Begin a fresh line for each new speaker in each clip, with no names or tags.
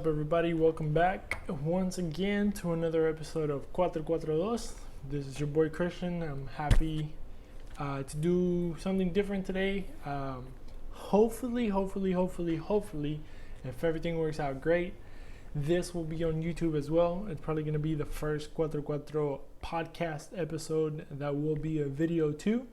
Everybody, welcome back once again to another episode of QuattroQuattroDos. This is your boy Cristian. I'm happy to do something different today. Hopefully, if everything works out great, this will be on YouTube as well. It's probably going to be the first QuattroQuattro podcast episode that will be a video too.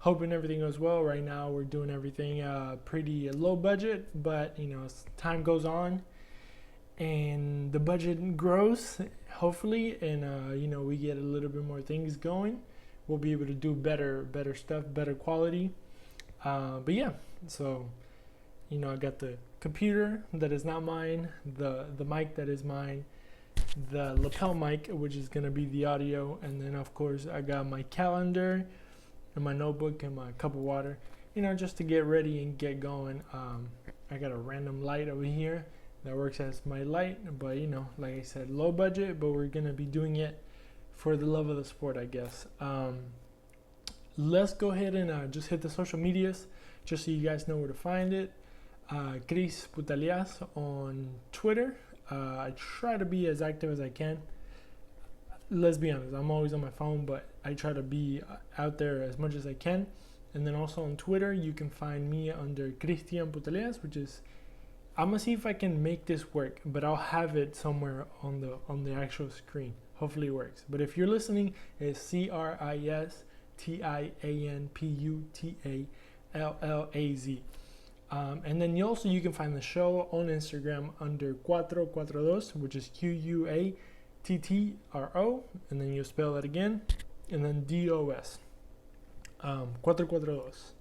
Hoping everything goes well. Right now we're doing everything pretty low budget, but as time goes on and the budget grows, hopefully, and we get a little bit more things going, we'll be able to do better stuff, better quality. I got the computer that is not mine, the mic that is mine, the lapel mic, which is going to be the audio, and then of course I got my calendar and my notebook and my cup of water, just to get ready and get going. I got a random light over here that works as my light, but like I said, low budget, but we're gonna be doing it for the love of the sport, I guess. Let's go ahead and just hit the social medias just so you guys know where to find it. Cris Putalias on Twitter. I try to be as active as I can. Let's be honest, I'm always on my phone, but I try to be out there as much as I can. And then also on Twitter, you can find me under Cristian Putalias, which is, I'm gonna see if I can make this work, but I'll have it somewhere on the actual screen. Hopefully it works. But if you're listening, it's CristianPutallaz. And then you can find the show on Instagram under QuattroQuattroDos, which is QuattroTro, and then you spell that again, and then DOS. QuattroQuattroDos.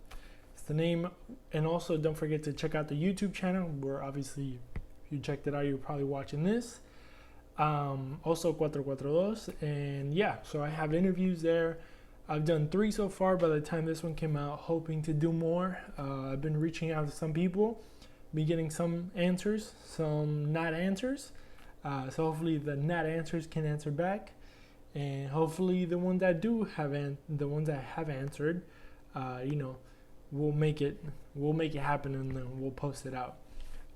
It's the name. And also don't forget to check out the YouTube channel, where obviously if you checked it out, you're probably watching this. Also QuattroQuattroDos. And yeah, so I have interviews there. I've done 3 so far by the time this one came out, hoping to do more. I've been reaching out to some people, be getting some answers, some not answers. So hopefully the not answers can answer back, and hopefully the ones that the ones that have answered, we'll make it happen, and then we'll post it out.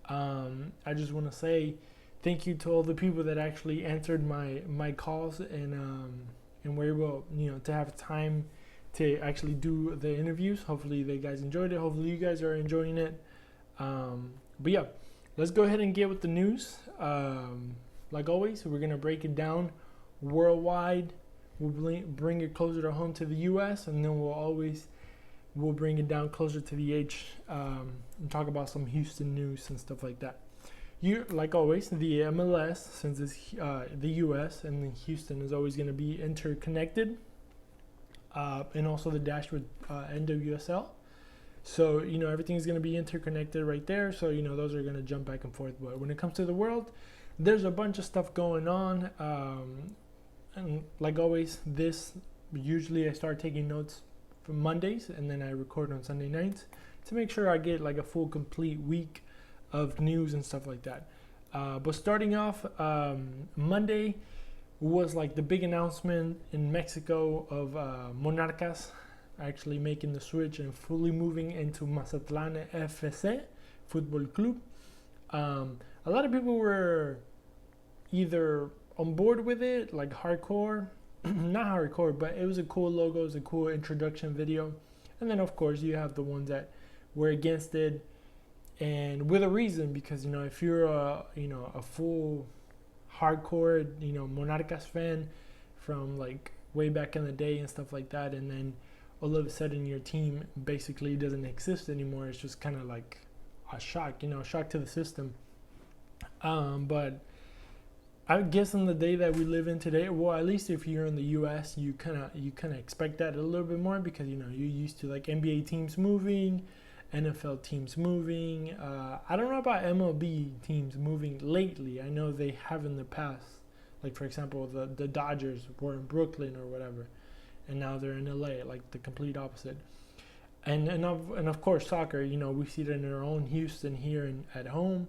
I just want to say thank you to all the people that actually answered my calls and were able to have time to actually do the interviews. Hopefully you guys enjoyed it. Hopefully you guys are enjoying it. But yeah, let's go ahead and get with the news. Like always, we're going to break it down worldwide. We'll bring it closer to home to the U.S., and then we'll bring it down closer to the H and talk about some Houston news and stuff like that. Like always, the MLS, since it's the U.S., and then Houston is always going to be interconnected, and also the Dash with NWSL. So, everything's going to be interconnected right there. So, those are going to jump back and forth. But when it comes to the world, there's a bunch of stuff going on. And like always, usually I start taking notes for Mondays, and then I record on Sunday nights to make sure I get like a full, complete week of news and stuff like that. But starting off, Monday was like the big announcement in Mexico of Monarcas actually making the switch and fully moving into Mazatlán FC Football Club. A lot of people were either on board with it, like hardcore, not hardcore, but it was a cool logo, it was a cool introduction video. And then of course you have the ones that were against it, and with a reason, because if you're a full hardcore Monarcas fan from like way back in the day and stuff like that, and then all of a sudden your team basically doesn't exist anymore, it's just kind of like a shock, shock to the system. But I guess in the day that we live in today, well, at least if you're in the U.S., you kind of expect that a little bit more, because you're used to like NBA teams moving, NFL teams moving. I don't know about MLB teams moving lately. I know they have in the past. Like for example, the Dodgers were in Brooklyn or whatever, and now they're in LA, like the complete opposite. And of course soccer. We see it in our own Houston here at home.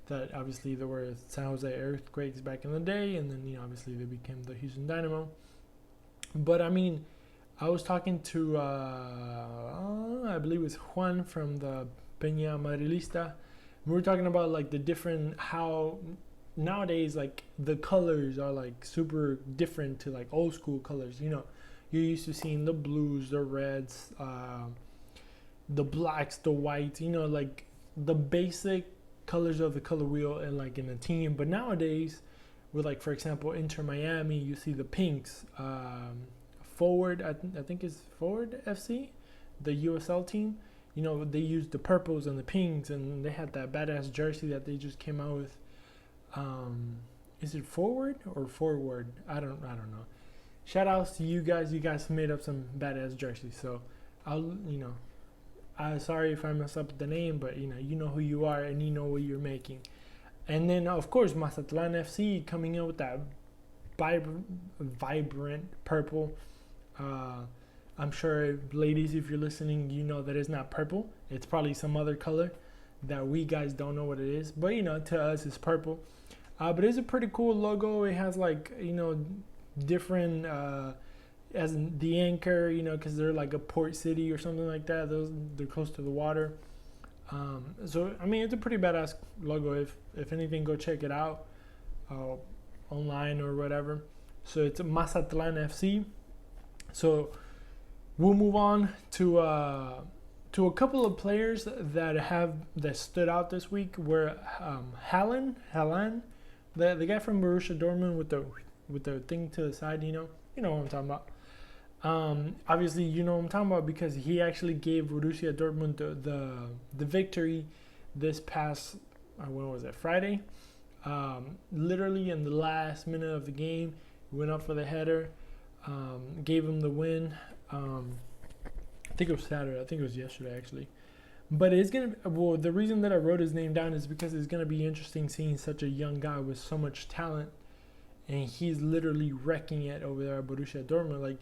That obviously there were San Jose Earthquakes back in the day, and then obviously they became the Houston Dynamo. But I mean, I was talking to I believe it was Juan from the Peña Madrilista We were talking about like the different, how nowadays like the colors are like super different to like old school colors. You know, you're used to seeing the blues, the reds, the blacks, the whites, you know, like the basic colors of the color wheel and like in a team. But nowadays, with like, for example, Inter Miami, you see the pinks. Forward, I think it's Forward FC, the USL team. You know, they used the purples and the pinks, and they had that badass jersey that they just came out with. Is it Forward or Forward? I don't know. Shout outs to you guys. You guys made up some badass jerseys. So I'm sorry if I mess up the name, but you know who you are and you know what you're making. And then of course Mazatlan FC coming in with that vibrant purple. I'm sure, ladies, if you're listening, you know that it's not purple. It's probably some other color that we guys don't know what it is. But to us it's purple. But it's a pretty cool logo. It has like different as the anchor, because they're like a port city or something like that. They're close to the water. So I mean, it's a pretty badass logo. If anything, go check it out online or whatever. So it's Mazatlan FC. So we'll move on to a couple of players that stood out this week. Where Haaland, the guy from Borussia Dortmund with the thing to the side, you know what I'm talking about. Obviously, you know what I'm talking about because he actually gave Borussia Dortmund the victory this past, when was it, Friday? Literally in the last minute of the game, he went up for the header, gave him the win. I think it was Saturday. I think it was yesterday, actually. But the reason that I wrote his name down is because it's going to be interesting seeing such a young guy with so much talent. And he's literally wrecking it over there at Borussia Dortmund. Like,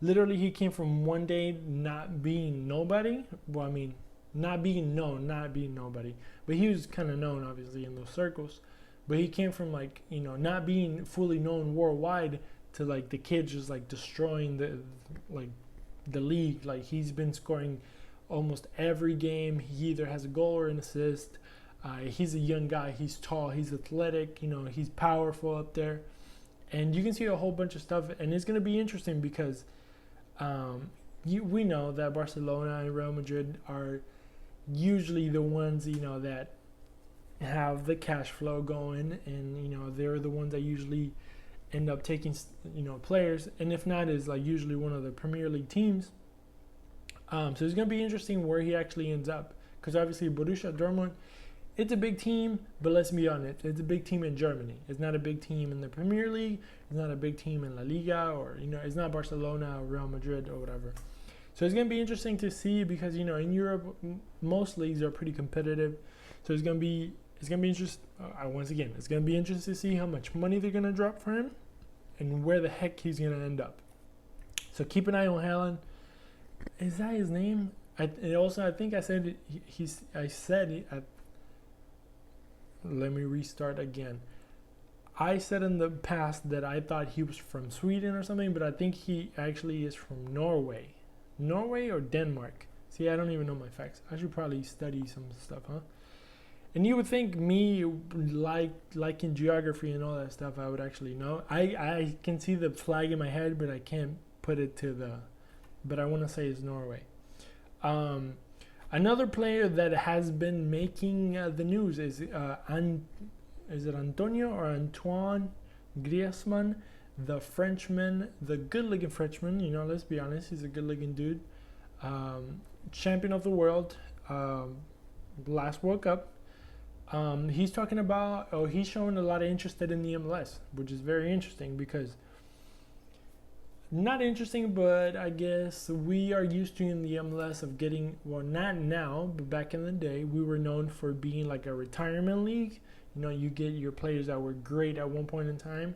literally, he came from one day not being nobody. Well, I mean, not being nobody. But he was kind of known, obviously, in those circles. But he came from, like, not being fully known worldwide to, like, the kid just, like, destroying the league. Like, he's been scoring almost every game. He either has a goal or an assist. He's a young guy. He's tall. He's athletic. He's powerful up there. And you can see a whole bunch of stuff. And it's going to be interesting because we know that Barcelona and Real Madrid are usually the ones, that have the cash flow going. And, they're the ones that usually end up taking, players. And if not, is like usually one of the Premier League teams. So it's going to be interesting where he actually ends up. Because obviously Borussia Dortmund, it's a big team, but let's be honest, it's a big team in Germany. It's not a big team in the Premier League. It's not a big team in La Liga, or, it's not Barcelona or Real Madrid or whatever. So it's going to be interesting to see because, in Europe, most leagues are pretty competitive. So it's going to be interesting. Once again, it's going to be interesting to see how much money they're going to drop for him and where the heck he's going to end up. So keep an eye on Haaland. Is that his name? I think I said let me restart again. I said in the past that I thought he was from Sweden or something, but I think he actually is from Norway. Norway or Denmark? See, I don't even know my facts. I should probably study some stuff, huh? And you would think me, liking geography and all that stuff, I would actually know. I can see the flag in my head, but I can't put it but I want to say it's Norway. Another player that has been making the news is it Antonio or Antoine Griezmann, the Frenchman, the good-looking Frenchman. Let's be honest, he's a good-looking dude. Champion of the world, last World Cup. He's talking about, he's showing a lot of interest in the MLS, which is very interesting because. Not interesting, but I guess we are used to in the MLS of getting, well, not now, but back in the day, we were known for being like a retirement league. You get your players that were great at one point in time,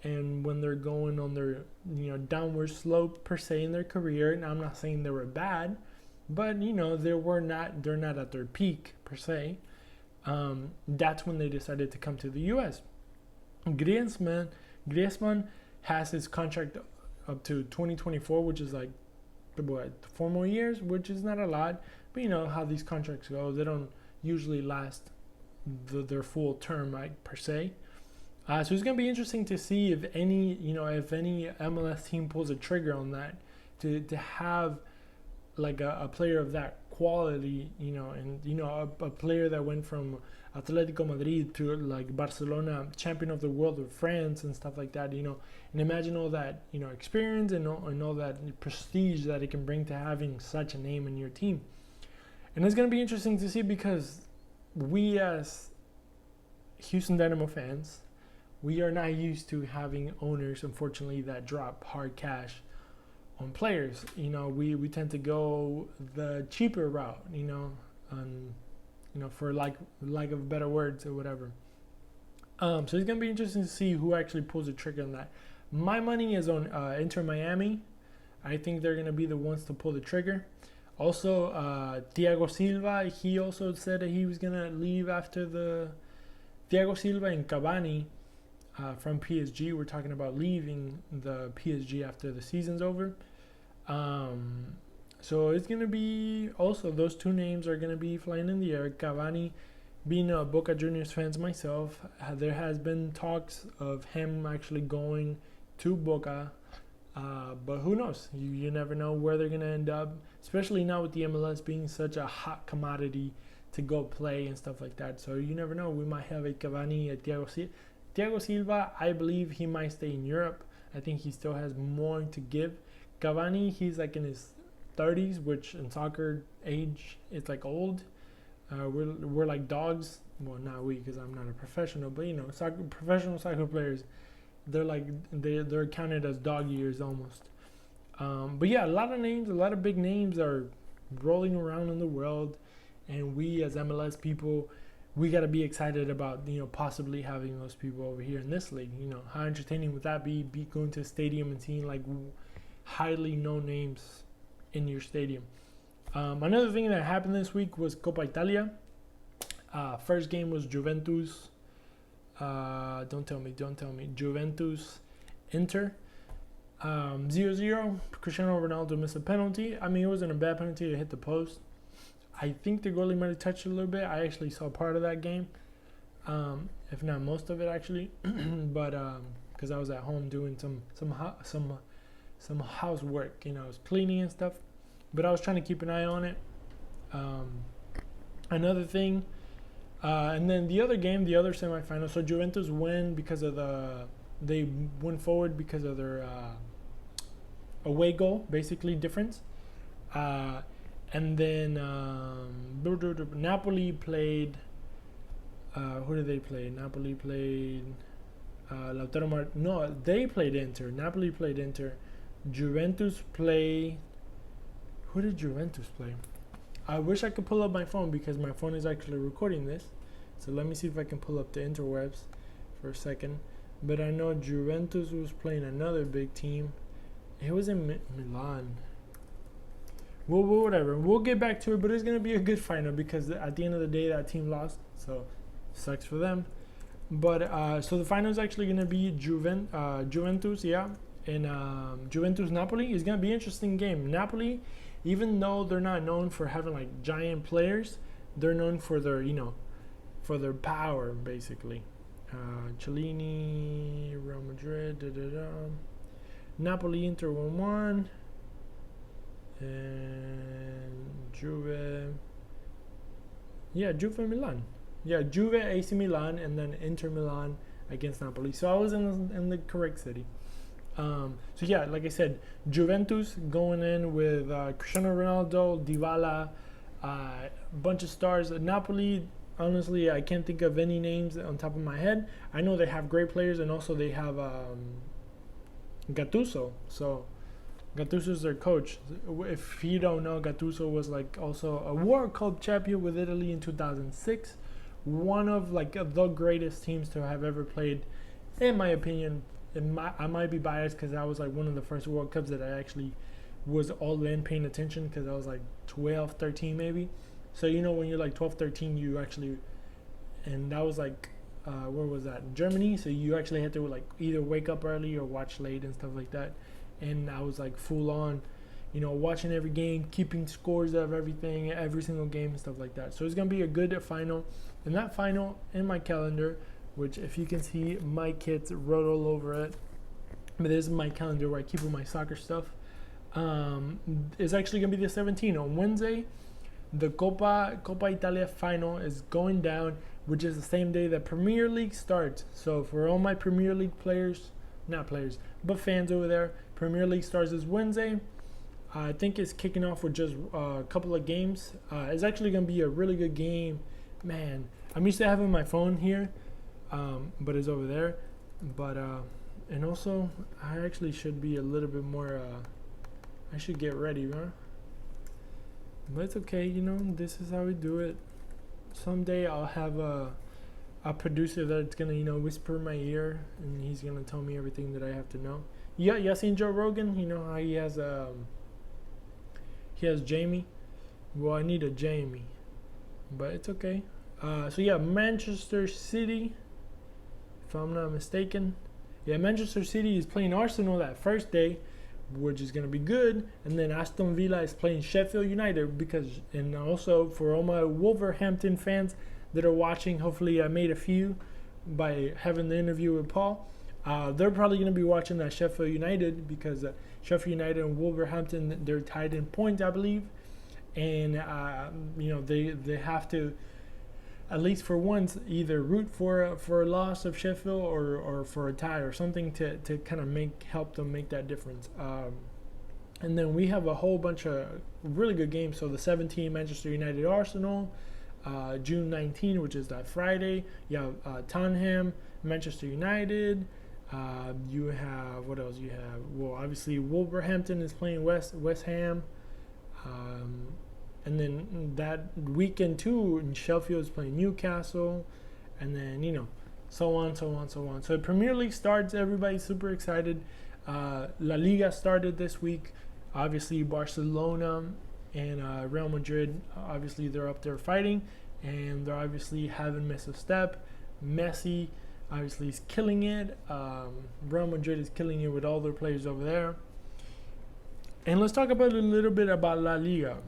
and when they're going on their, downward slope per se in their career, and I'm not saying they were bad, but, they're not at their peak per se. That's when they decided to come to the U.S. Griezmann has his contract up to 2024, which is like 4 more years, which is not a lot, but how these contracts go, they don't usually last their full term, per se. So it's gonna be interesting to see if any MLS team pulls a trigger on that, to have like a player of that quality, and a player that went from Atletico Madrid to like Barcelona, champion of the world of France and stuff like that, and imagine all that experience and all that prestige that it can bring to having such a name in your team. And it's gonna be interesting to see, because we as Houston Dynamo fans, we are not used to having owners, unfortunately, that drop hard cash on players. We tend to go the cheaper route, for lack of better words or whatever. So it's gonna be interesting to see who actually pulls the trigger on that. My money is on Inter Miami. I think they're gonna be the ones to pull the trigger. Also, Thiago Silva, he also said that he was gonna leave after the Thiago Silva and Cavani. From PSG, we're talking about leaving the PSG after the season's over. So it's going to be also, those two names are going to be flying in the air. Cavani, being a Boca Juniors fans myself, there has been talks of him actually going to Boca, but who knows? You never know where they're going to end up, especially now with the MLS being such a hot commodity to go play and stuff like that. So you never know. We might have a Cavani, a Thiago Silva, I believe he might stay in Europe. I think he still has more to give. Cavani, he's like in his 30s, which in soccer age, it's like old. We're like dogs. Well, not we, because I'm not a professional, but professional soccer players, they're counted as dog years almost. But yeah, a lot of big names are rolling around in the world, and we as MLS people, we got to be excited about, possibly having those people over here in this league. How entertaining would that be going to a stadium and seeing like highly known names in your stadium. Another thing that happened this week was Coppa Italia. First game was Juventus. Don't tell me. Juventus Inter. 0-0. Cristiano Ronaldo missed a penalty. I mean, it wasn't a bad penalty. It hit the post. I think the goalie might have touched it a little bit. I actually saw part of that game, if not most of it actually, but because I was at home doing some housework, I was cleaning and stuff, but I was trying to keep an eye on it. Another thing, and then the other game, the other semifinal. So Juventus win because of they went forward because of their away goal, basically difference. And then Napoli played. Who did they play? Napoli played Lautaro Martinez. No, they played Inter. Napoli played Inter. Juventus play. Who did Juventus play? I wish I could pull up my phone, because my phone is actually recording this. So let me see if I can pull up the interwebs for a second. But I know Juventus was playing another big team. It was in Milan. Well, whatever. We'll get back to it, but it's going to be a good final, because at the end of the day, that team lost. So, sucks for them. But, so the final is actually going to be Juventus, and Juventus-Napoli. Is going to be an interesting game. Napoli, even though they're not known for having, like, giant players, they're known for their, for their power, basically. Cellini, Real Madrid, Napoli, Inter 1-1. And Juve Milan. Yeah, Juve, AC Milan, and then Inter Milan against Napoli. So I was in the correct city. So yeah, like I said, Juventus going in with Cristiano Ronaldo, Dybala, bunch of stars. Napoli, honestly, I can't think of any names on top of my head. I know they have great players, and also they have Gattuso. So Gattuso is their coach. If you don't know, Gattuso was like also a World Cup champion with Italy in 2006. One of like the greatest teams to have ever played, in my opinion. I might be biased, because that was like one of the first World Cups that I actually was all in paying attention, because I was like 12, 13 maybe. So when you're like 12, 13, you actually, and that was like, where was that? In Germany. So you actually had to like either wake up early or watch late and stuff like that. And I was like full on watching every game, keeping scores of everything, every single game, and stuff like that. So it's going to be a good final. And that final in my calendar, which if you can see, my kids wrote all over it. But this is my calendar where I keep all my soccer stuff. It's actually going to be the 17th. On Wednesday, the Copa Italia final is going down, which is the same day that Premier League starts. So for all my Premier League but fans over there, Premier League starts this Wednesday. I think it's kicking off with just a couple of games. It's actually going to be a really good game. Man, I'm used to having my phone here, but it's over there. But and also, I actually should be a little bit more, I should get ready, huh? But it's okay, this is how we do it. Someday I'll have a producer that's going to, whisper in my ear, and he's going to tell me everything that I have to know. Yeah, you seen Joe Rogan? You know how he has Jamie? Well, I need a Jamie, but it's okay. So yeah, Manchester City, if I'm not mistaken. Yeah, Manchester City is playing Arsenal that first day, which is going to be good. And then Aston Villa is playing Sheffield United and also for all my Wolverhampton fans that are watching, hopefully I made a few by having the interview with Paul. They're probably going to be watching that Sheffield United because Sheffield United and Wolverhampton, they're tied in points, I believe. And, they have to, at least for once, either root for a loss of Sheffield or for a tie or something to kind of help them make that difference. And then we have a whole bunch of really good games. So the 17th, Manchester United Arsenal, June 19, which is that Friday. You have Tottenham, Manchester United. You have, what else you have? Well, obviously Wolverhampton is playing West Ham. And then that weekend too, in Sheffield is playing Newcastle, and then so on. So Premier League starts. Everybody's super excited. La Liga started this week. Obviously Barcelona and Real Madrid. Obviously they're up there fighting, and they're obviously haven't missed a step. Messi obviously is killing it. Real Madrid is killing it with all their players over there. And let's talk about a little bit about La Liga.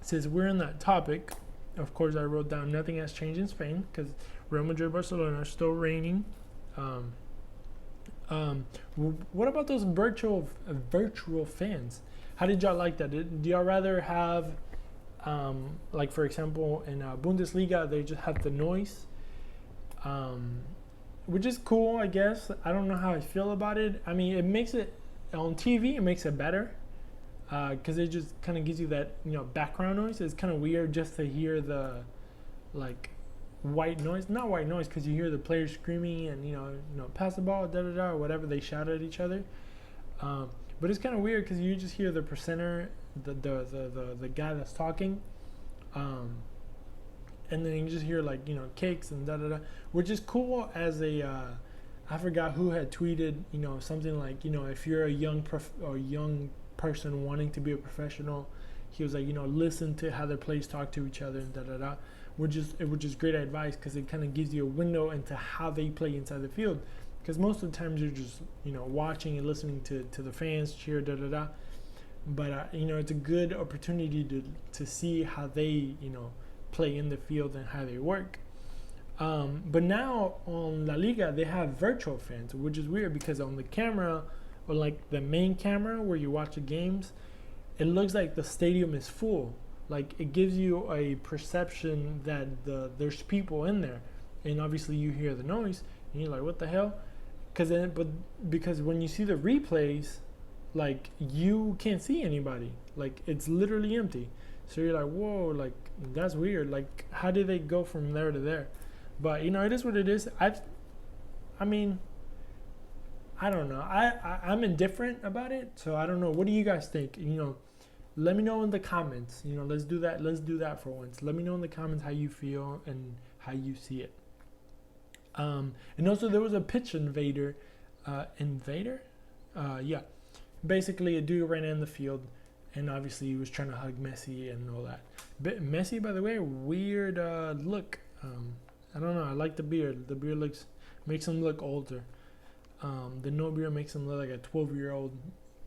Since we're in that topic, of course, I wrote down nothing has changed in Spain because Real Madrid, Barcelona are still reigning. What about those virtual fans? How did y'all like that? Do y'all rather have, like for example, in Bundesliga, they just have the noise, which is cool, I guess. I don't know how I feel about it. I mean, it makes it on TV. It makes it better. Because it just kind of gives you that background noise. It's kind of weird just to hear the white noise, not white noise, because you hear the players screaming and pass the ball, or whatever they shout at each other. But it's kind of weird because you just hear the presenter, the guy that's talking, and then you just hear kicks and which is cool as a. I forgot who had tweeted something like if you're a young person wanting to be a professional, he was like listen to how their players talk to each other and which is great advice because it kind of gives you a window into how they play inside the field, because most of the times you're just watching and listening to the fans cheer but it's a good opportunity to see how they play in the field and how they work. But now on La Liga they have virtual fans, which is weird because on the camera, or like the main camera where you watch the games, it looks like the stadium is full. Like it gives you a perception that there's people in there, and obviously you hear the noise and you're like, what the hell? Because when you see the replays, like you can't see anybody. Like it's literally empty. So you're like, whoa, like that's weird. Like how did they go from there to there? But it is what it is. I mean, I don't know. I'm indifferent about it, so I don't know. What do you guys think? Let me know in the comments. Let's do that. Let's do that for once. Let me know in the comments how you feel and how you see it. And also there was a pitch invader. Yeah. Basically a dude ran in the field, and obviously he was trying to hug Messi and all that. But Messi, by the way, weird look. I don't know. I like the beard. The beard makes him look older. The no beard makes him look like a 12-year-old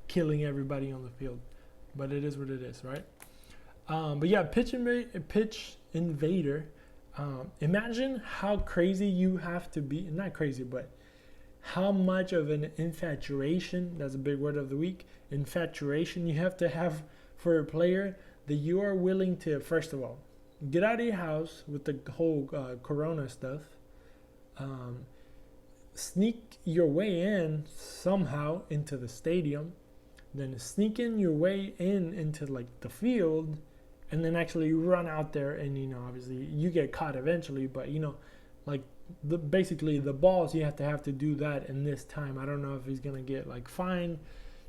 killing everybody on the field. but it is what it is, right? But yeah, pitch invader. Imagine how crazy you have to be. Not crazy, but how much of an infatuation, that's a big word of the week, infatuation you have to have for a player that you are willing to, first of all, get out of your house with the whole corona stuff, sneak your way in somehow into the stadium, then sneak in your way into like the field, and then actually run out there, and obviously you get caught eventually, but like basically the balls you have to do that in this time. I don't know if he's gonna get like fined,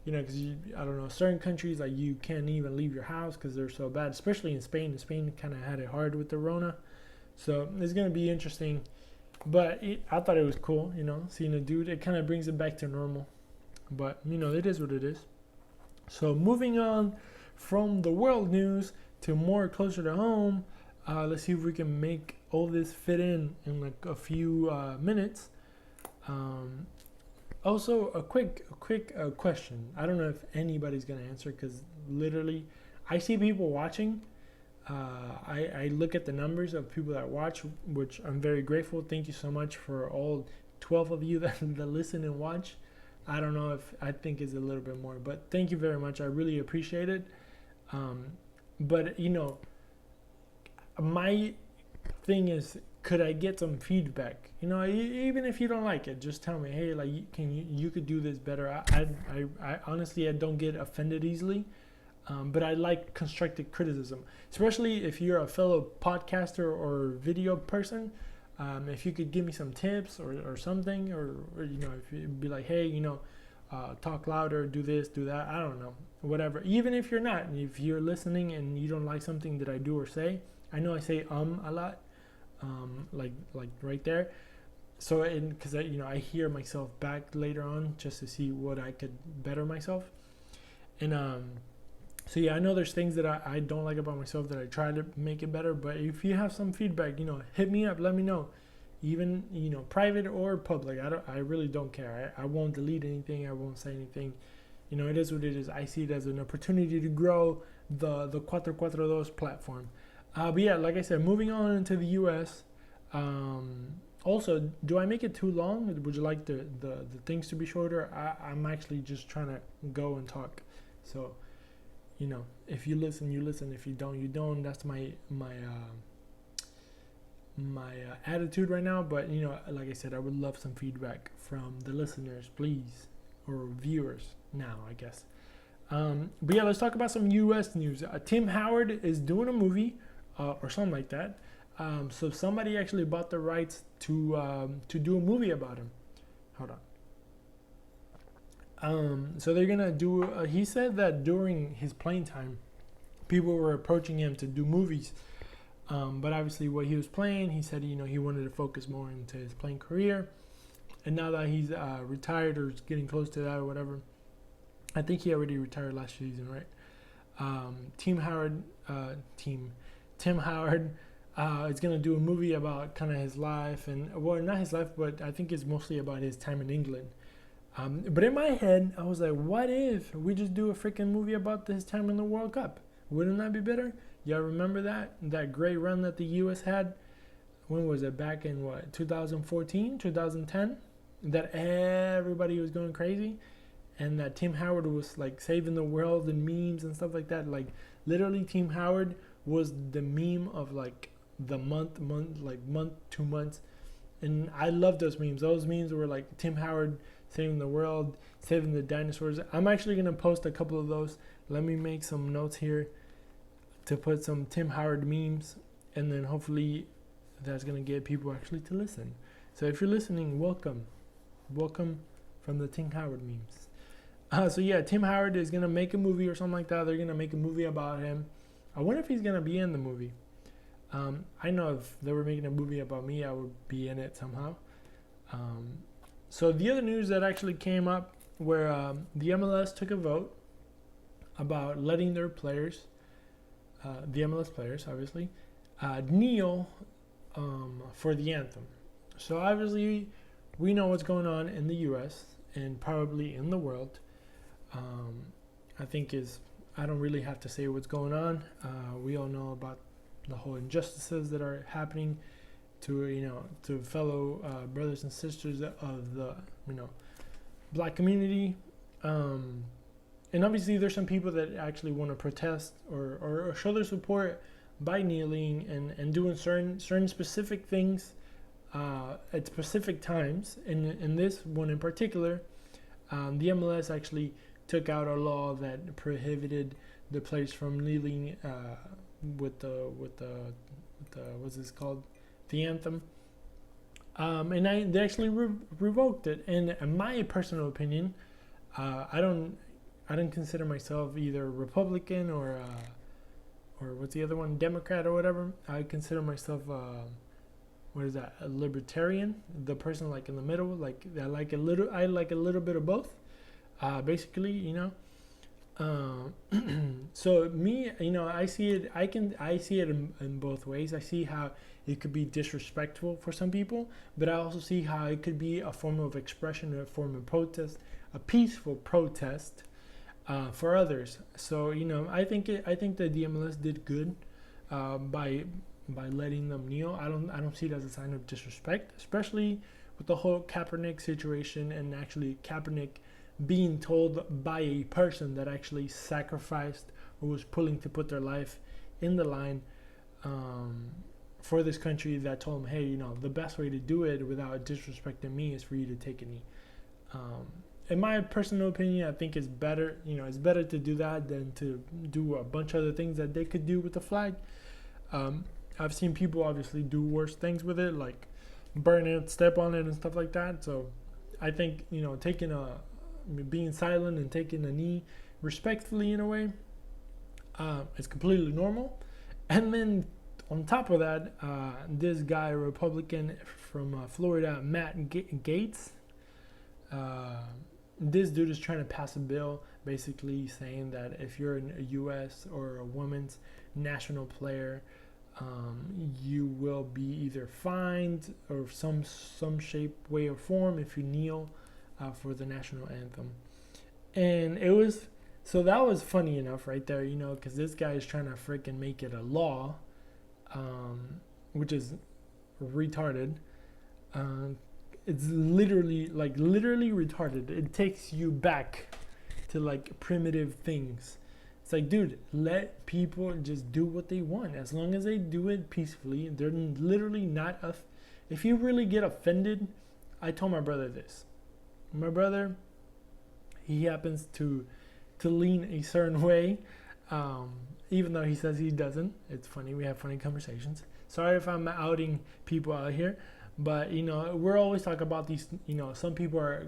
because I don't know, certain countries like you can't even leave your house because they're so bad, especially in Spain. Spain kind of had it hard with the Rona, so it's gonna be interesting. But I thought it was cool, seeing a dude. It kind of brings it back to normal, but it is what it is. So moving on from the world news to more closer to home, let's see if we can make all this fit in like a few minutes. Also, a quick question. I don't know if anybody's gonna answer, because literally, I see people watching. I look at the numbers of people that watch, which I'm very grateful. Thank you so much for all 12 of you that listen and watch. I don't know if I think it's a little bit more, but thank you very much. I really appreciate it. But my thing is, could I get some feedback? Even if you don't like it, just tell me, hey, like, you could do this better. I honestly, I don't get offended easily, but I like constructive criticism, especially if you're a fellow podcaster or video person. If you could give me some tips or something, or if you'd be like, hey, talk louder, do this, do that, I don't know, whatever. Even if you're not, if you're listening and you don't like something that I do or say, I know I say a lot, like right there. So because I hear myself back later on just to see what I could better myself. And so yeah, I know there's things that I don't like about myself that I try to make it better. But if you have some feedback, hit me up, let me know. Even private or public, I really don't care. I won't delete anything, I won't say anything. It is what it is. I see it as an opportunity to grow the QuattroQuattroDos platform. But yeah, like I said, moving on into the US. Also, do I make it too long? Would you like the things to be shorter? I'm actually just trying to go and talk. So, if you listen, you listen. If you don't, you don't. That's my attitude right now. But like I said, I would love some feedback from the listeners, please, or viewers now, I guess. But yeah, let's talk about some US news. Tim Howard is doing a movie, or something like that. So somebody actually bought the rights to do a movie about him. Hold on. So they're gonna do. He said that during his playing time, people were approaching him to do movies. But obviously, what he was playing, he said he wanted to focus more into his playing career. And now that he's retired or is getting close to that or whatever, I think he already retired last season, right? Tim Howard is going to do a movie about kind of his life, and well, not his life, but I think it's mostly about his time in England. But in my head, I was like, what if we just do a freaking movie about his time in the World Cup? Wouldn't that be better? Y'all remember that great run that the U.S. had? When was it? Back in 2014, 2010? That everybody was going crazy, and that Tim Howard was like saving the world and memes and stuff like that. Like literally, Tim Howard was the meme of like the month, 2 months. And I love those memes. Those memes were like Tim Howard saving the world, saving the dinosaurs. I'm actually going to post a couple of those. Let me make some notes here to put some Tim Howard memes, and then hopefully that's going to get people actually to listen. So if you're listening, welcome from the Tim Howard memes. So yeah, Tim Howard is going to make a movie or something like that. They're going to make a movie about him. I wonder if he's going to be in the movie. I know if they were making a movie about me, I would be in it somehow. So the other news that actually came up where the MLS took a vote about letting their players, the MLS players obviously, kneel for the anthem. So obviously we know what's going on in the US and probably in the world. I think is I don't really have to say what's going on. We all know about the whole injustices that are happening to fellow brothers and sisters of the black community. And obviously there's some people that actually want to protest or show their support by kneeling and doing certain specific things at specific times. In this one in particular, the MLS actually took out a law that prohibited the players from kneeling with the what's this called, the anthem. And they actually revoked it. And in my personal opinion, I don't consider myself either Republican or what's the other one, Democrat or whatever. I consider myself what is that, a libertarian, the person like in the middle, like I like a little bit of both, basically, so me, I see it in both ways. I see how it could be disrespectful for some people, but I also see how it could be a form of expression, a form of protest, a peaceful protest for others. So I think that the MLS did good by letting them kneel. I don't see it as a sign of disrespect, especially with the whole Kaepernick situation, and actually Kaepernick being told by a person that actually sacrificed or was willing to put their life in the line for this country, that told him, hey, the best way to do it without disrespecting me is for you to take a knee. In my personal opinion, I think it's better, it's better to do that than to do a bunch of other things that they could do with the flag. I've seen people obviously do worse things with it, like burn it, step on it, and stuff like that. So I think, being silent and taking a knee respectfully in a way is completely normal. And then on top of that, this guy, Republican from Florida, Matt Gaetz, this dude is trying to pass a bill basically saying that if you're a U.S. or a women's national player, you will be either fined or some shape, way, or form if you kneel for the national anthem. And that was funny enough right there, because this guy is trying to freaking make it a law, which is retarded. It's literally retarded. It takes you back to like primitive things. It's like, dude, let people just do what they want. As long as they do it peacefully, they're literally not. If you really get offended, I told my brother this. My brother, he happens to lean a certain way, even though he says he doesn't. It's funny. We have funny conversations. Sorry if I'm outing people out here, but we're always talking about these. Some people are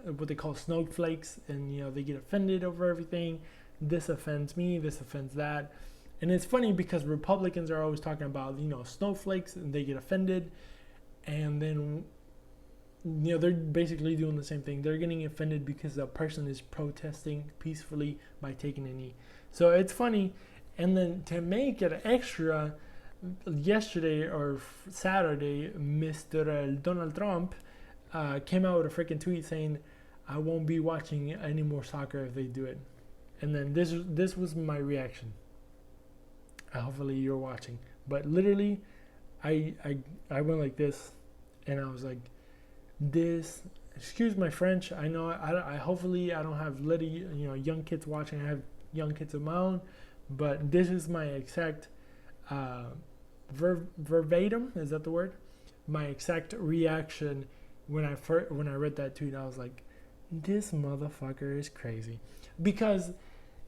what they call snowflakes, and they get offended over everything. This offends me, this offends that. And it's funny because Republicans are always talking about, snowflakes, and they get offended. And then, they're basically doing the same thing. They're getting offended because a person is protesting peacefully by taking a knee. So it's funny. And then to make it extra, yesterday or Saturday, Mr. Donald Trump came out with a freaking tweet saying, I won't be watching any more soccer if they do it. And then this was my reaction. Hopefully you're watching. But literally, I went like this, and I was like, this. Excuse my French. I know. I hopefully I don't have young kids watching. I have young kids of my own, but this is my exact verbatim. Is that the word? My exact reaction when I read that tweet. I was like, this motherfucker is crazy.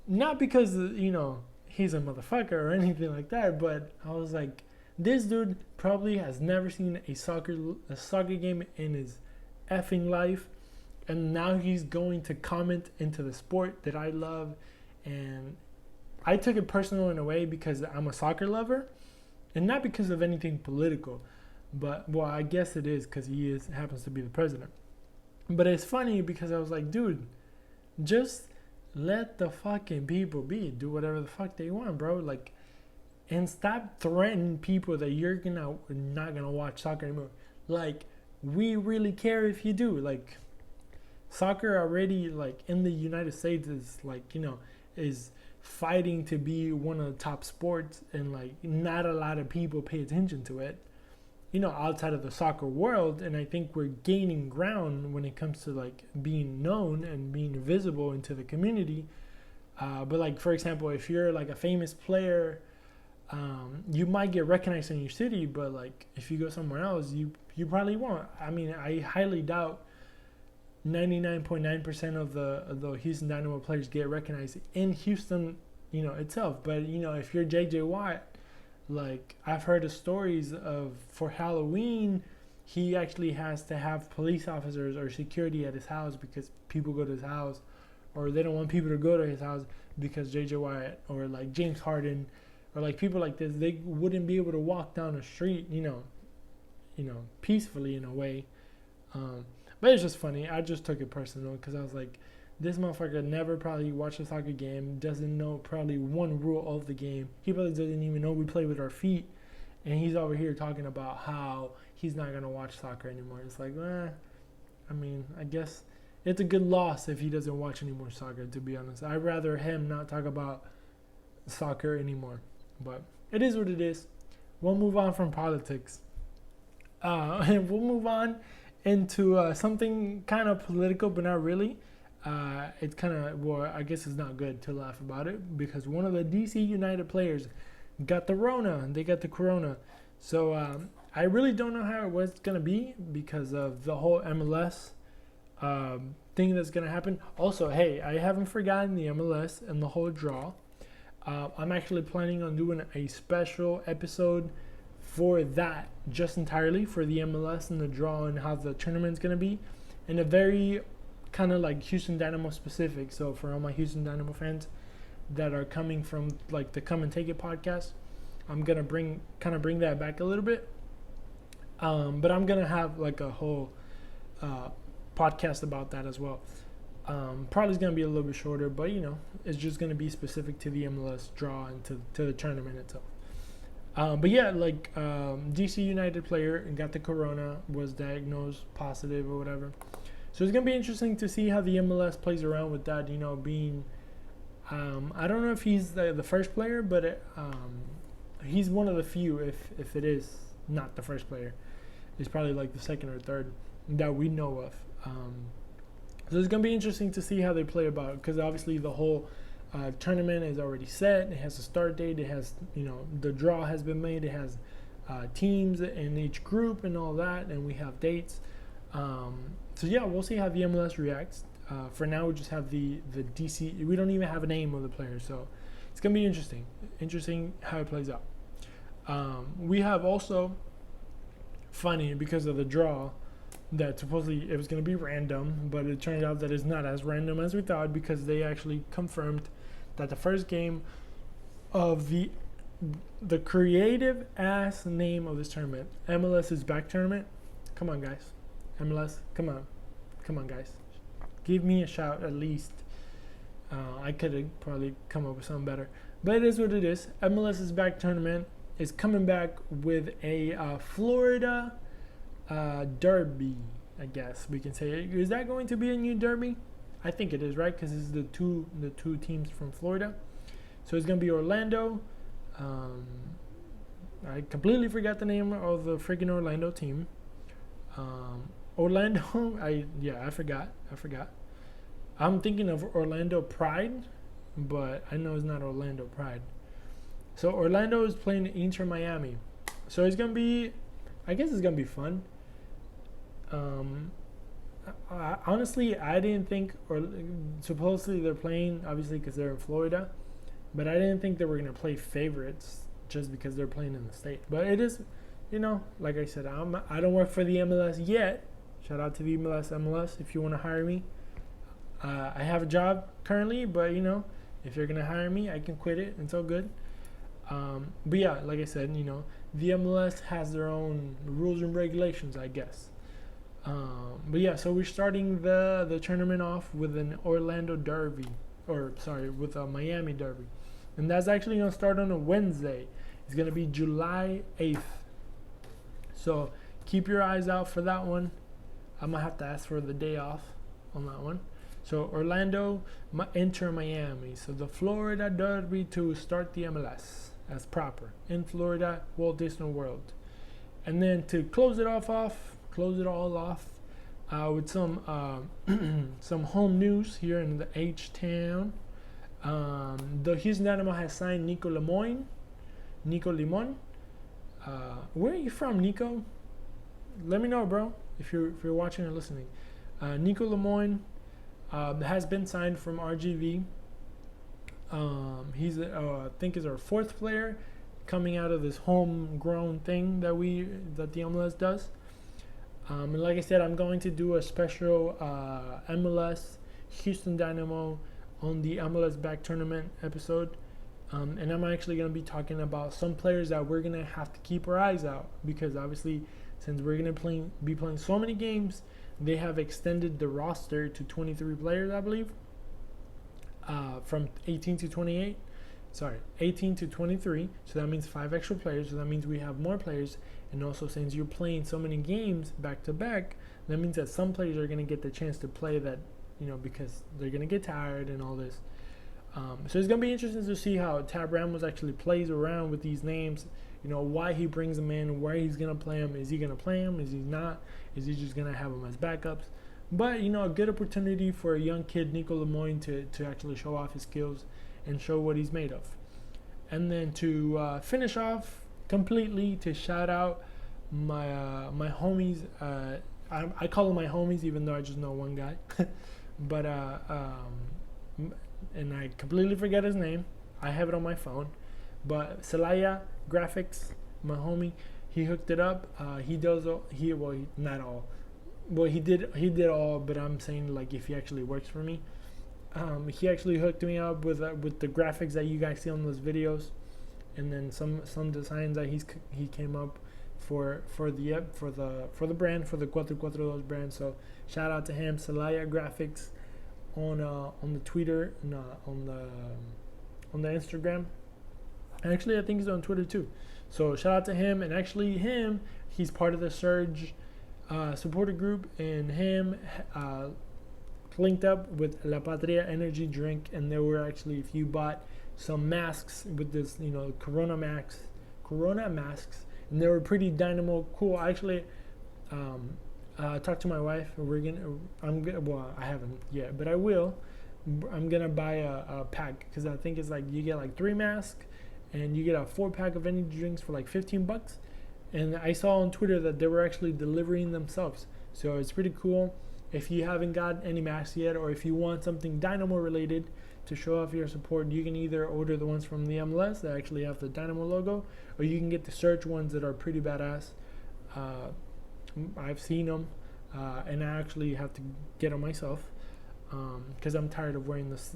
Not because he's a motherfucker or anything like that, but I was like, this dude probably has never seen a soccer game in his effing life, and now he's going to comment into the sport that I love. And I took it personal in a way because I'm a soccer lover, and not because of anything political, but I guess it is because he happens to be the president. But it's funny because I was like, dude, just let the fucking people be. Do whatever the fuck they want, bro. Like, and stop threatening people that you're not gonna watch soccer anymore. Like, we really care if you do. Like, soccer already, like, in the United States is like, is fighting to be one of the top sports, and like not a lot of people pay attention to it, outside of the soccer world. And I think we're gaining ground when it comes to like being known and being visible into the community. But like, for example, if you're like a famous player, you might get recognized in your city, but like if you go somewhere else, you probably won't. I mean, I highly doubt 99.9% of the Houston Dynamo players get recognized in Houston, itself. But if you're JJ Watt, like I've heard of stories of for Halloween, he actually has to have police officers or security at his house because people go to his house, or they don't want people to go to his house because JJ Watt or like James Harden or like people like this, they wouldn't be able to walk down the street, peacefully in a way. But it's just funny. I just took it personal because I was like, this motherfucker never probably watched a soccer game, doesn't know probably one rule of the game. He probably doesn't even know we play with our feet. And he's over here talking about how he's not going to watch soccer anymore. It's like, I mean, I guess it's a good loss if he doesn't watch any more soccer, to be honest. I'd rather him not talk about soccer anymore. But it is what it is. We'll move on from politics. And we'll move on into something kind of political, but not really. It's kind of, well, I guess it's not good to laugh about it because one of the DC United players got the Rona. They got the Corona. So I really don't know how it's going to be because of the whole MLS thing that's going to happen. Also, hey, I haven't forgotten the MLS and the whole draw. I'm actually planning on doing a special episode for that, just entirely for the MLS and the draw and how the tournament's going to be, and a very kind of like Houston Dynamo specific. So for all my Houston Dynamo fans that are coming from like the Come and Take It podcast, I'm going to bring that back a little bit. But I'm going to have like a whole podcast about that as well. Probably is going to be a little bit shorter, but it's just going to be specific to the MLS draw and to the tournament itself. But yeah, like DC United player got the Corona, was diagnosed positive or whatever. So it's going to be interesting to see how the MLS plays around with that, being, I don't know if he's the first player, but he's one of the few, if it is not the first player. It's probably like the second or third that we know of. So it's going to be interesting to see how they play about it, because obviously the whole tournament is already set. It has a start date. It has, the draw has been made. It has teams in each group and all that, and we have dates. So yeah, we'll see how the MLS reacts. For now, we just have the DC. We don't even have a name of the player, so it's going to be interesting how it plays out. We have also, funny, because of the draw, that supposedly it was going to be random, but it turned out that it's not as random as we thought, because they actually confirmed that the first game of the creative ass name of this tournament, MLS is back tournament. Come on, guys. MLS, come on, guys. Give me a shout at least. I could have probably come up with something better, but it is what it is. MLS is back tournament is coming back with a Florida derby, I guess we can say. Is that going to be a new derby? I think it is, right? Because this is the two teams from Florida. So it's going to be Orlando. I completely forgot the name of the freaking Orlando team. Orlando, I forgot. I'm thinking of Orlando Pride, but I know it's not Orlando Pride. So Orlando is playing Inter Miami. So it's going to be, I guess it's going to be fun. Honestly, I didn't think, or supposedly they're playing, obviously because they're in Florida, but I didn't think they were going to play favorites just because they're playing in the state. But it is, like I said, I don't work for the MLS yet. Shout out to the MLS if you want to hire me. I have a job currently, but if you're going to hire me, I can quit it. It's all good. But yeah, like I said, the MLS has their own rules and regulations, I guess. But yeah, so we're starting the tournament off with an Orlando derby, with a Miami derby. And that's actually going to start on a Wednesday. It's going to be July 8th. So keep your eyes out for that one. I'm going to have to ask for the day off on that one. So Orlando enter Miami. So the Florida Derby to start the MLS as proper in Florida, Walt Disney World. And then to close it all off with some some home news here in the H-Town. The Houston Dynamo has signed Nico Limon. Where are you from, Nico? Let me know, bro, if you're watching or listening. Nico Limon has been signed from RGV. He's I think is our 4th player coming out of this homegrown thing that the MLS does. And like I said, I'm going to do a special MLS Houston Dynamo on the MLS Back Tournament episode. And I'm actually going to be talking about some players that we're going to have to keep our eyes out, because obviously since we're going to be playing so many games, they have extended the roster to 23 players, I believe, from 18 to 23. So that means 5 extra players. So that means we have more players. And also, since you're playing so many games back to back, that means that some players are going to get the chance to play that, because they're going to get tired and all this. So it's going to be interesting to see how Tab Ramos actually plays around with these names, why he brings them in, where he's going to play them. Is he going to play them? Is he not? Is he just going to have them as backups? But, a good opportunity for a young kid, Nico Limon, to actually show off his skills and show what he's made of. And then to finish off completely, to shout out my homies. I call them my homies, even though I just know one guy. But and I completely forget his name. I have it on my phone. But Celaya Graphics, my homie, he hooked it up. He does not all. Well, he did all, but I'm saying, like, if he actually works for me. He actually hooked me up with the graphics that you guys see on those videos, and then some designs that he came up for the brand, for the QuattroQuattroDos brand. So shout out to him, Celaya Graphics, on the Twitter, on the Instagram. And actually, I think he's on Twitter too. So shout out to him. And actually, he's part of the Surge supporter group, and him linked up with La Patria energy drink, and there were actually, if you bought some masks with this, Corona masks, and they were pretty dynamo cool. I actually talked to my wife. I haven't yet, but I will. I'm gonna buy a pack, because I think it's like you get like 3 masks and you get a 4-pack of energy drinks for like $15. And I saw on Twitter that they were actually delivering themselves, so it's pretty cool. If you haven't got any masks yet, or if you want something Dynamo related to show off your support, you can either order the ones from the MLS that actually have the Dynamo logo, or you can get the Search ones that are pretty badass. I've seen them, and I actually have to get them myself, because I'm tired of wearing this.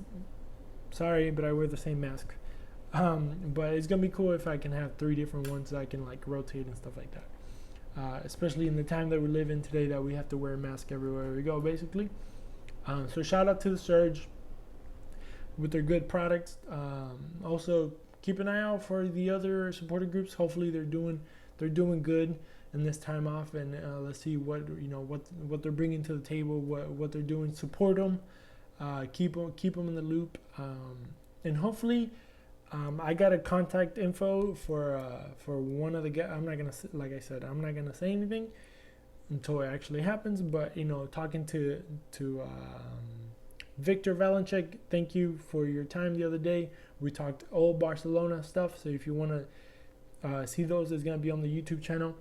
Sorry, but I wear the same mask. But it's going to be cool if I can have 3 different ones that I can like rotate and stuff like that. Especially in the time that we live in today, that we have to wear a mask everywhere we go, basically. So shout out to the Surge with their good products. Also, keep an eye out for the other supporter groups. Hopefully, they're doing good in this time off, and let's see what they're bringing to the table, what they're doing. Support them, keep them in the loop, and hopefully. I got a contact info for one of the guys. I'm not gonna say anything until it actually happens. But talking to Victor Valenchek, thank you for your time the other day. We talked old Barcelona stuff. So if you want to see those, it's gonna be on the YouTube channel.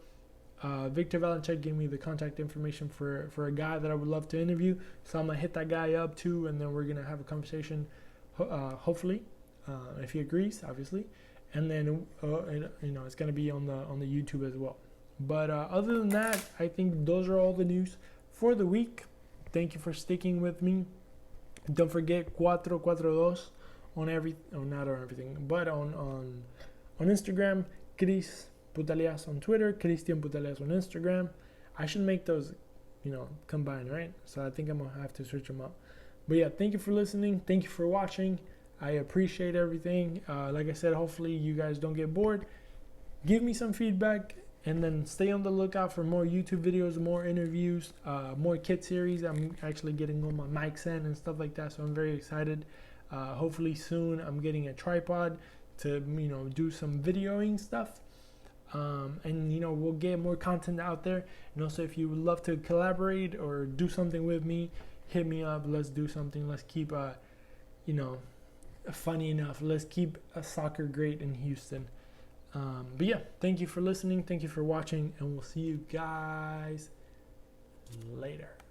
Victor Valenchek gave me the contact information for a guy that I would love to interview. So I'm gonna hit that guy up too, and then we're gonna have a conversation. Hopefully. If he agrees, obviously, and then it's gonna be on the YouTube as well. But other than that, I think those are all the news for the week. Thank you for sticking with me. Don't forget QuattroQuattroDos on not on everything, but on Instagram. Chris Putalias on Twitter. Cristian Putalias on Instagram. I should make those, combined, right? So I think I'm gonna have to switch them up. But yeah, thank you for listening. Thank you for watching. I appreciate everything. Like I said, hopefully you guys don't get bored. Give me some feedback And then stay on the lookout for more YouTube videos, more interviews, more kit series. I'm actually getting all my mics in and stuff like that, so I'm very excited. Hopefully soon I'm getting a tripod to, you know, do some videoing stuff. And, you know, we'll get more content out there. And also, if you would love to collaborate or do something with me, hit me up. Let's do something. Let's keep, you know, funny enough, let's keep a soccer great in Houston. But yeah, thank you for listening. Thank you for watching, and we'll see you guys later.